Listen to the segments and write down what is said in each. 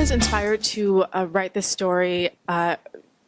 was inspired to write this story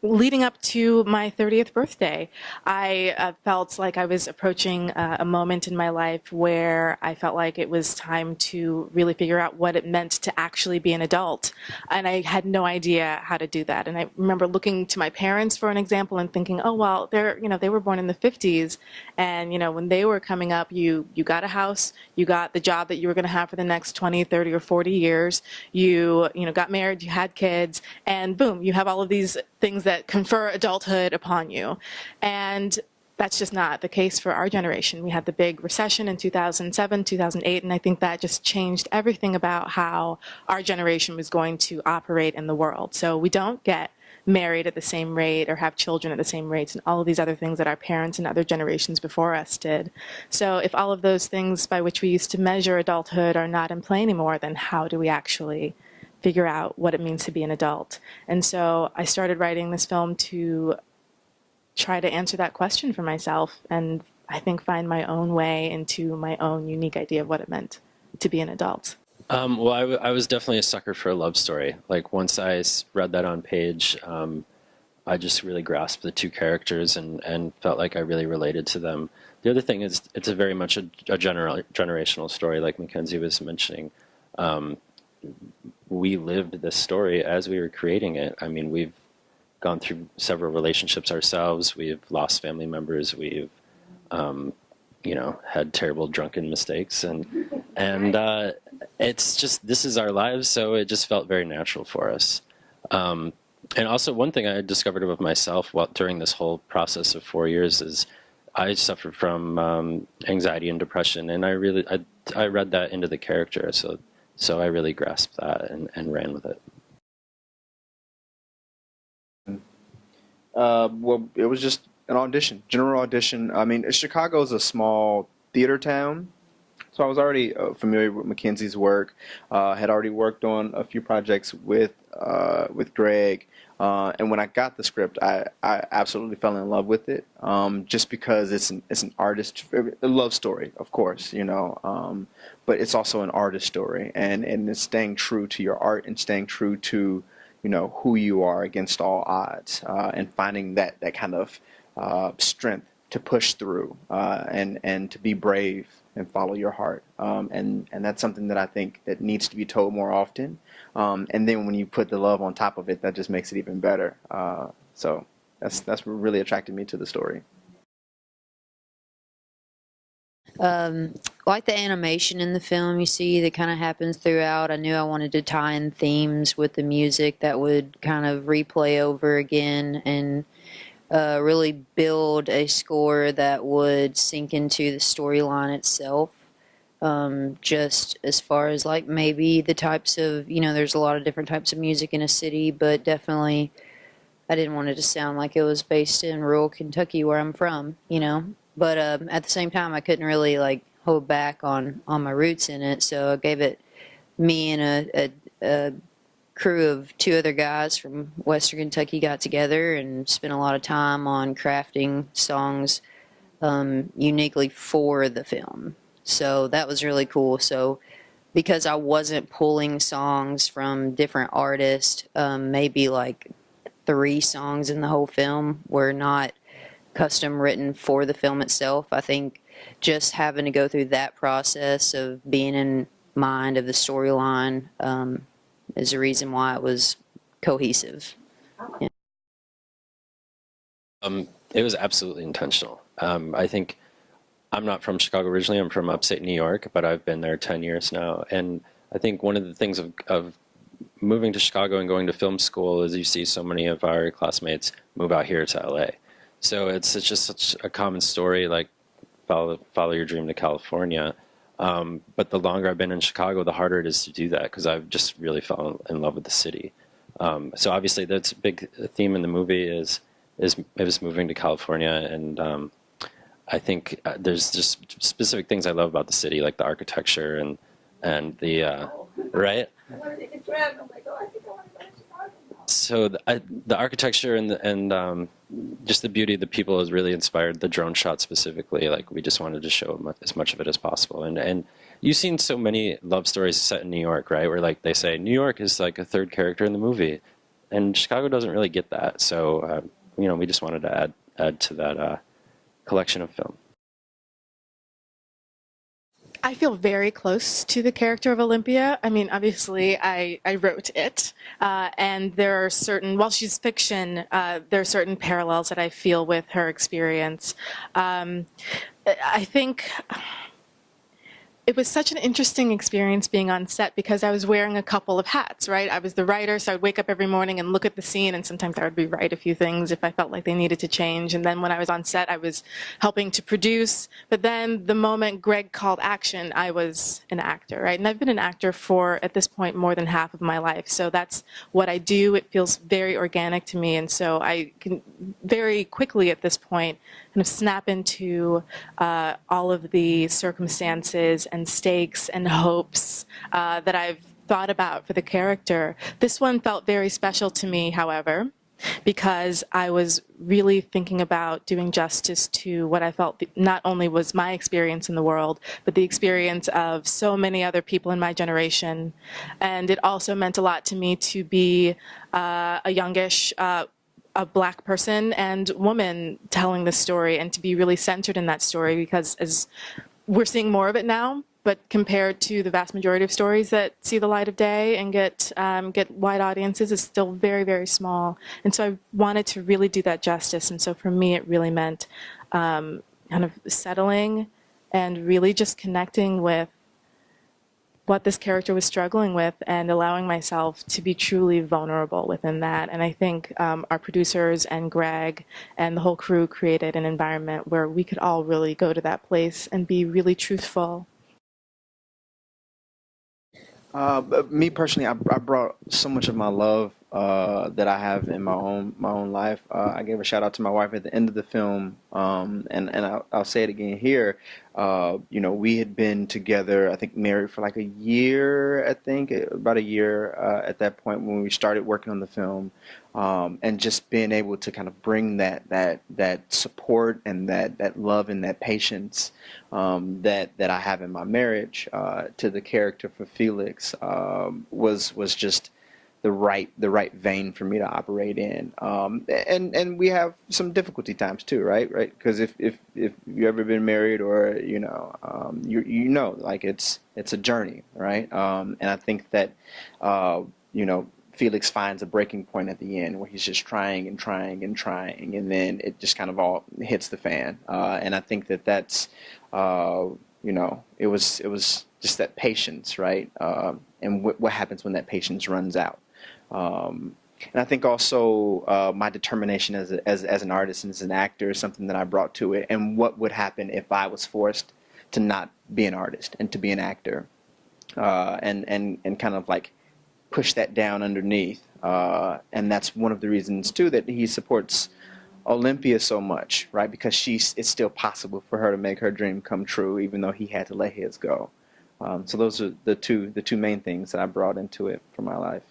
leading up to my 30th birthday. I felt like I was approaching a moment in my life where I felt like it was time to really figure out what it meant to actually be an adult. And I had no idea how to do that. And I remember looking to my parents for an example and thinking, oh, well, they were born in the 50s. And, when they were coming up, you got a house, you got the job that you were going to have for the next 20, 30, or 40 years. You got married, you had kids, and boom, you have all of these things that confer adulthood upon you. And that's just not the case for our generation. We had the big recession in 2007, 2008, and I think that just changed everything about how our generation was going to operate in the world. So we don't get married at the same rate or have children at the same rates and all of these other things that our parents and other generations before us did. So if all of those things by which we used to measure adulthood are not in play anymore, then how do we actually figure out what it means to be an adult? And so I started writing this film to try to answer that question for myself and I think find my own way into my own unique idea of what it meant to be an adult. Well, I was definitely a sucker for a love story. Like once I read that on page, I just really grasped the two characters and felt like I really related to them. The other thing is it's a very much a generational story, like McKenzie was mentioning. We lived this story as we were creating it. I mean, we've gone through several relationships ourselves. We've lost family members. We've, had terrible drunken mistakes, and it's just, this is our lives. So it just felt very natural for us. And also one thing I discovered about myself during this whole process of 4 years is I suffered from anxiety and depression, and I read that into the character. So I really grasped that and ran with it. Well, it was just an audition, general audition. I mean, Chicago is a small theater town, so I was already familiar with McKenzie's work. Had already worked on a few projects with Greg, and when I got the script, I absolutely fell in love with it. Just because it's an artist, a love story, of course, but it's also an artist story, and it's staying true to your art and staying true to who you are against all odds, and finding that kind of strength to push through, and to be brave and follow your heart, and that's something that I think that needs to be told more often, and then when you put the love on top of it, that just makes it even better. So that's what really attracted me to the story. Like the animation in the film, you see, that kind of happens throughout. I knew I wanted to tie in themes with the music that would kind of replay over again and really build a score that would sink into the storyline itself. Just as far as like maybe the types of, there's a lot of different types of music in a city, but definitely I didn't want it to sound like it was based in rural Kentucky where I'm from, But at the same time, I couldn't really like hold back on my roots in it, so I gave it me and a crew of two other guys from Western Kentucky got together and spent a lot of time on crafting songs uniquely for the film. So that was really cool. So because I wasn't pulling songs from different artists, maybe like 3 songs in the whole film were not custom written for the film itself. I think just having to go through that process of being in mind of the storyline is the reason why it was cohesive. Yeah. It was absolutely intentional. I think I'm not from Chicago originally. I'm from upstate New York, but I've been there 10 years now. And I think one of the things of moving to Chicago and going to film school is you see so many of our classmates move out here to LA. So it's just such a common story, like follow your dream to California. But the longer I've been in Chicago, the harder it is to do that because I've just really fallen in love with the city. So obviously that's a big theme in the movie is moving to California, and I think there's just specific things I love about the city, like the architecture and the right. So the architecture and just the beauty of the people has really inspired the drone shot specifically. Like we just wanted to show as much of it as possible, and you've seen so many love stories set in New York, right? Where like they say New York is like a third character in the movie, and Chicago doesn't really get that. So we just wanted to add to that collection of film. I feel very close to the character of Olympia. I mean, obviously, I wrote it, and there are certain, while she's fiction, there are certain parallels that I feel with her experience. I think it was such an interesting experience being on set because I was wearing a couple of hats, right? I was the writer, so I'd wake up every morning and look at the scene, and sometimes I would rewrite a few things if I felt like they needed to change. And then when I was on set, I was helping to produce. But then the moment Greg called action, I was an actor, right? And I've been an actor for, at this point, more than half of my life. So that's what I do. It feels very organic to me. And so I can very quickly at this point kind of snap into all of the circumstances and stakes and hopes that I've thought about for the character. This one felt very special to me, however, because I was really thinking about doing justice to what I felt not only was my experience in the world, but the experience of so many other people in my generation. And it also meant a lot to me to be a youngish a Black person and woman telling the story, and to be really centered in that story, because as we're seeing more of it now, but compared to the vast majority of stories that see the light of day and get wide audiences, is still very, very small. And so I wanted to really do that justice. And so for me, it really meant kind of settling and really just connecting with what this character was struggling with and allowing myself to be truly vulnerable within that. And I think our producers and Greg and the whole crew created an environment where we could all really go to that place and be really truthful. Me personally, I brought so much of my love that I have in my own life. I gave a shout out to my wife at the end of the film, and I'll say it again here. We had been together, I think, married for like a year. I think about a year at that point when we started working on the film, and just being able to kind of bring that support and that love and that patience that I have in my marriage to the character for Felix was just the right vein for me to operate in. And we have some difficulty times too, right? Because if you ever been married, or like it's a journey, right? And I think that Felix finds a breaking point at the end where he's just trying and trying and trying, and then it just kind of all hits the fan. And I think that's it was just that patience, right? And what happens when that patience runs out. And I think also my determination as an artist and as an actor is something that I brought to it. And what would happen if I was forced to not be an artist and to be an actor, and kind of like push that down underneath. And that's one of the reasons too that he supports Olympia so much, right? Because it's still possible for her to make her dream come true, even though he had to let his go. So those are the two main things that I brought into it for my life.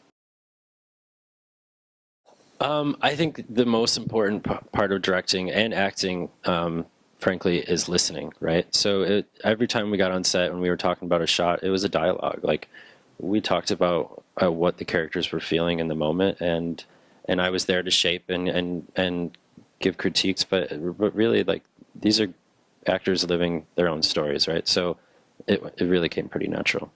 I think the most important part of directing and acting, frankly, is listening, right? So every time we got on set and we were talking about a shot, it was a dialogue. Like, we talked about what the characters were feeling in the moment, and I was there to shape and give critiques, but really, like, these are actors living their own stories, right? So it really came pretty natural.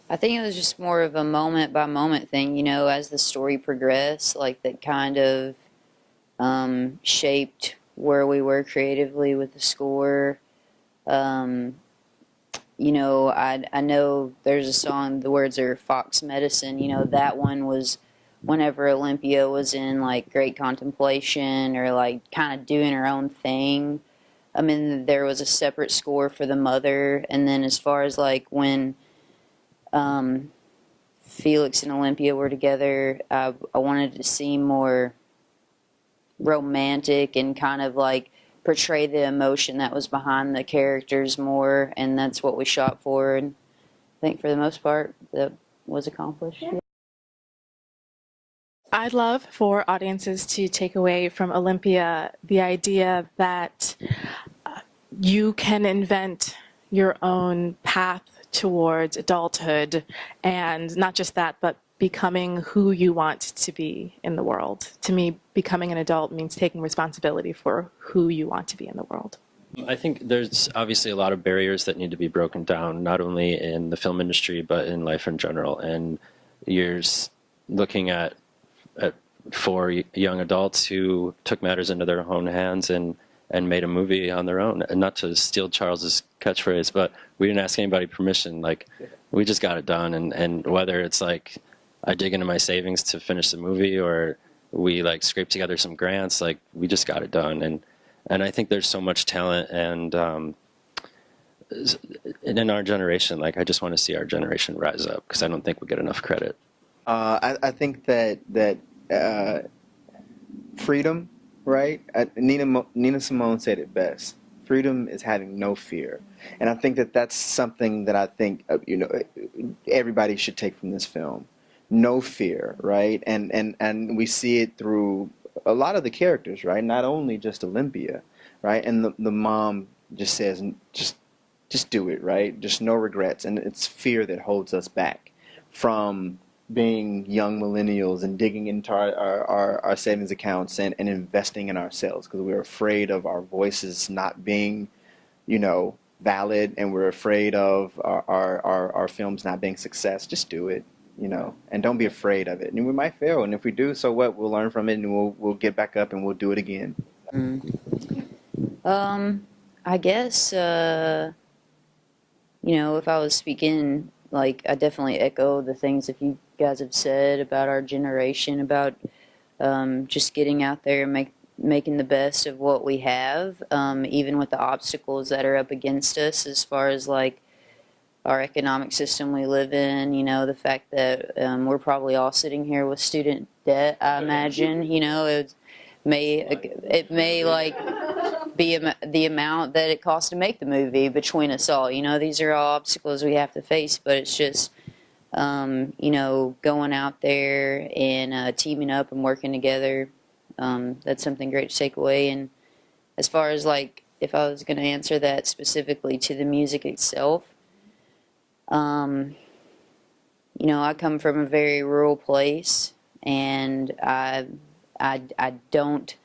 I think it was just more of a moment by moment thing, as the story progressed, like that kind of shaped where we were creatively with the score. I know there's a song, the words are Fox Medicine, that one was whenever Olympia was in like great contemplation or like kind of doing her own thing. I mean, there was a separate score for the mother. And then as far as like when Felix and Olympia were together, I wanted to seem more romantic and kind of like portray the emotion that was behind the characters more, and that's what we shot for, and I think for the most part that was accomplished. I'd love for audiences to take away from Olympia the idea that you can invent your own path towards adulthood, and not just that, but becoming who you want to be in the world. To me, becoming an adult means taking responsibility for who you want to be in the world. I think there's obviously a lot of barriers that need to be broken down, not only in the film industry, but in life in general. And you're looking at 4 young adults who took matters into their own hands and made a movie on their own. And not to steal Charles's catchphrase, but we didn't ask anybody permission. Like, we just got it done. And whether it's like I dig into my savings to finish the movie, or we like scrape together some grants, like we just got it done. And I think there's so much talent, and in our generation, like I just want to see our generation rise up, because I don't think we get enough credit. I think that freedom, right? Nina Simone said it best. Freedom is having no fear, and I think that that's something that I think everybody should take from this film. No fear, right? And we see it through a lot of the characters, right? Not only just Olympia, right? And the mom just says, just do it, right? Just no regrets. And it's fear that holds us back from being young millennials and digging into our savings accounts and investing in ourselves, because we're afraid of our voices not being, valid, and we're afraid of our films not being success. Just do it. And don't be afraid of it. And we might fail, and if we do, so what? We'll learn from it, and we'll get back up, and we'll do it again. I guess, if I was speaking, like, I definitely echo the things that you guys have said about our generation, about just getting out there and making the best of what we have, even with the obstacles that are up against us, as far as, like, our economic system we live in, the fact that we're probably all sitting here with student debt, I imagine, it may like be the amount that it costs to make the movie between us all. These are all obstacles we have to face, but it's just, going out there and teaming up and working together. That's something great to take away. And as far as, like, if I was going to answer that specifically to the music itself, I come from a very rural place, and I don't,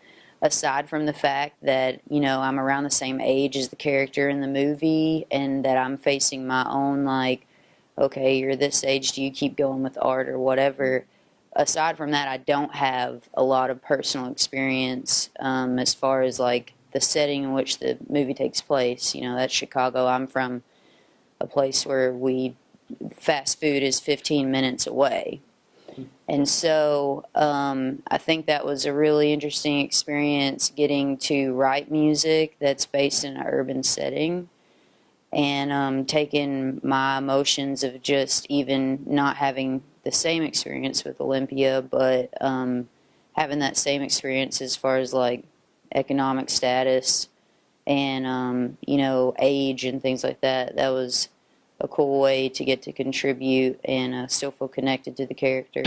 aside from the fact that, I'm around the same age as the character in the movie, and that I'm facing my own, like, okay, you're this age, do you keep going with art or whatever? Aside from that, I don't have a lot of personal experience as far as, like, the setting in which the movie takes place. That's Chicago. I'm from a place where fast food is 15 minutes away. And so I think that was a really interesting experience, getting to write music that's based in an urban setting, and taking my emotions of just even not having the same experience with Olympia, but having that same experience as far as, like, economic status and, age and things like that. That was a cool way to get to contribute and still feel connected to the character.